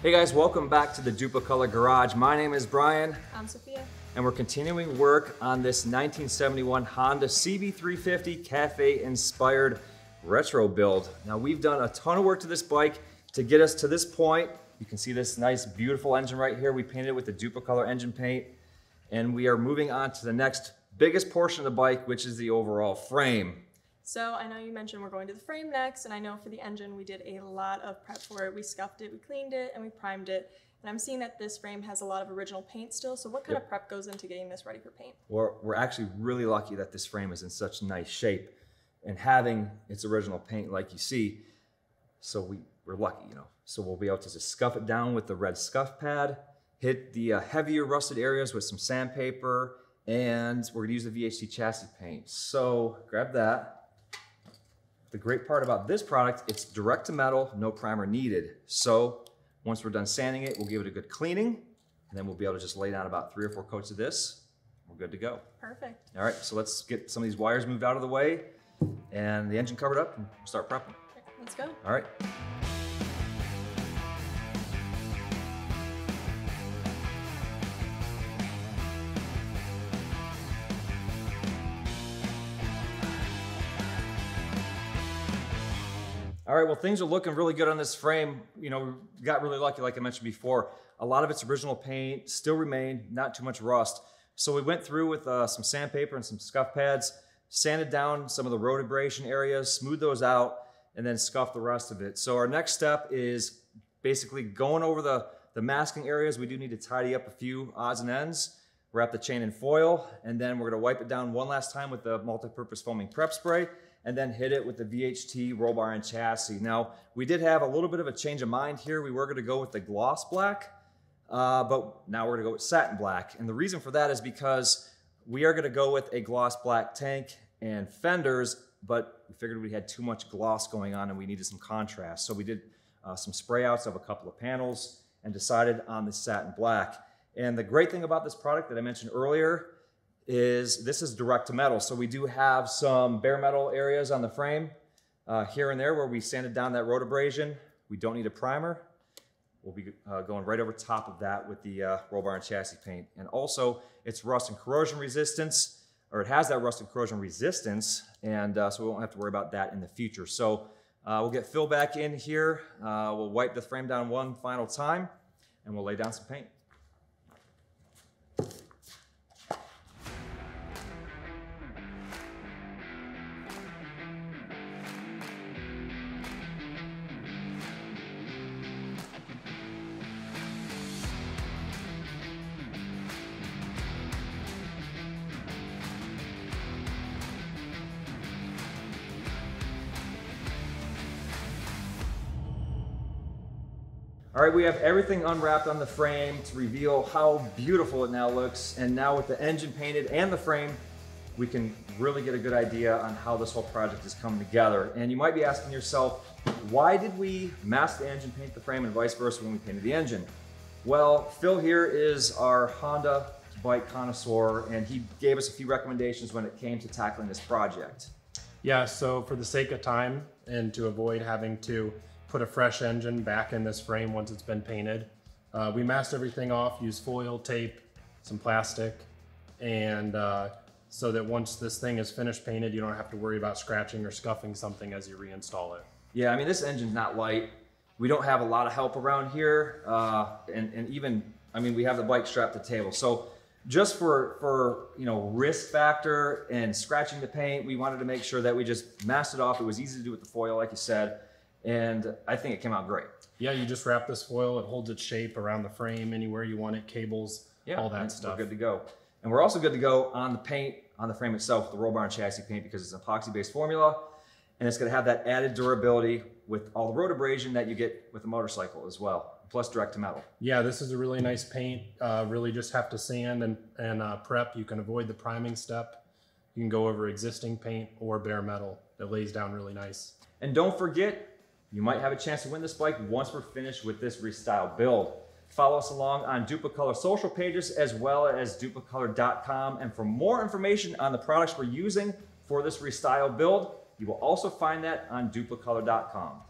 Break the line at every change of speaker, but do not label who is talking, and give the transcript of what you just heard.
Hey guys, welcome back to the Dupli-Color Garage. My name is Brian.
I'm Sophia.
And we're continuing work on this 1971 Honda CB350 Café inspired retro build. Now we've done a ton of work to this bike to get us to this point. You can see this nice, beautiful engine right here. We painted it with the Dupli-Color engine paint. And we are moving on to the next biggest portion of the bike, which is the overall frame.
So I know you mentioned we're going to the frame next, and I know for the engine we did a lot of prep for it. We scuffed it, we cleaned it, and we primed it. And I'm seeing that this frame has a lot of original paint still, so what kind of prep goes into getting this ready for paint?
We're actually really lucky that this frame is in such nice shape and having its original paint like you see. So we're lucky, you know. So we'll be able to just scuff it down with the red scuff pad, hit the heavier rusted areas with some sandpaper, and we're gonna use the VHT chassis paint. So grab that. The great part about this product, it's direct to metal, no primer needed. So once we're done sanding it, we'll give it a good cleaning, and then we'll be able to just lay down about 3 or 4 coats of this. We're good to go.
Perfect.
All right, so let's get some of these wires moved out of the way and the engine covered up and start prepping.
Let's go.
All right. All right, well, things are looking really good on this frame. You know, we got really lucky, like I mentioned before. A lot of its original paint still remained, not too much rust. So we went through with some sandpaper and some scuff pads, sanded down some of the road abrasion areas, smoothed those out, and then scuffed the rest of it. So our next step is basically going over the masking areas. We do need to tidy up a few odds and ends, wrap the chain in foil, and then we're gonna wipe it down one last time with the multi-purpose foaming prep spray, and then hit it with the VHT roll bar and chassis. Now, we did have a little bit of a change of mind here. We were gonna go with the gloss black, but now we're gonna go with satin black. And the reason for that is because we are gonna go with a gloss black tank and fenders, but we figured we had too much gloss going on and we needed some contrast. So we did some spray outs of a couple of panels and decided on the satin black. And the great thing about this product that I mentioned earlier is this is direct to metal. So we do have some bare metal areas on the frame here and there where we sanded down that road abrasion. We don't need a primer. We'll be going right over top of that with the roll bar and chassis paint. And also it's rust and corrosion resistance, or it has that rust and corrosion resistance, and so we won't have to worry about that in the future. So we'll get Phil back in here. We'll wipe the frame down one final time and we'll lay down some paint. All right, we have everything unwrapped on the frame to reveal how beautiful it now looks. And now with the engine painted and the frame, we can really get a good idea on how this whole project is coming together. And you might be asking yourself, why did we mask the engine, paint the frame, and vice versa when we painted the engine? Well, Phil here is our Honda bike connoisseur, and he gave us a few recommendations when it came to tackling this project.
Yeah, so for the sake of time and to avoid having to put a fresh engine back in this frame once it's been painted, we masked everything off, used foil, tape, some plastic, and so that once this thing is finished painted, you don't have to worry about scratching or scuffing something as you reinstall it.
Yeah, I mean, this engine's not light. We don't have a lot of help around here, and even, I mean, we have the bike strapped to the table. So just for you know, risk factor and scratching the paint, we wanted to make sure that we just masked it off. It was easy to do with the foil, like you said, and I think it came out great.
Yeah, you just wrap this foil, it holds its shape around the frame anywhere you want it, cables, all that stuff.
We're good to go. And we're also good to go on the paint, on the frame itself, the roll bar and chassis paint, because it's an epoxy-based formula, and it's gonna have that added durability with all the road abrasion that you get with the motorcycle as well, plus direct to metal.
Yeah, this is a really nice paint. Really just have to sand and prep. You can avoid the priming step. You can go over existing paint or bare metal that lays down really nice.
And don't forget, you might have a chance to win this bike once we're finished with this restyle build. Follow us along on Dupli-Color social pages as well as Dupli-Color.com. And for more information on the products we're using for this restyle build, you will also find that on Dupli-Color.com.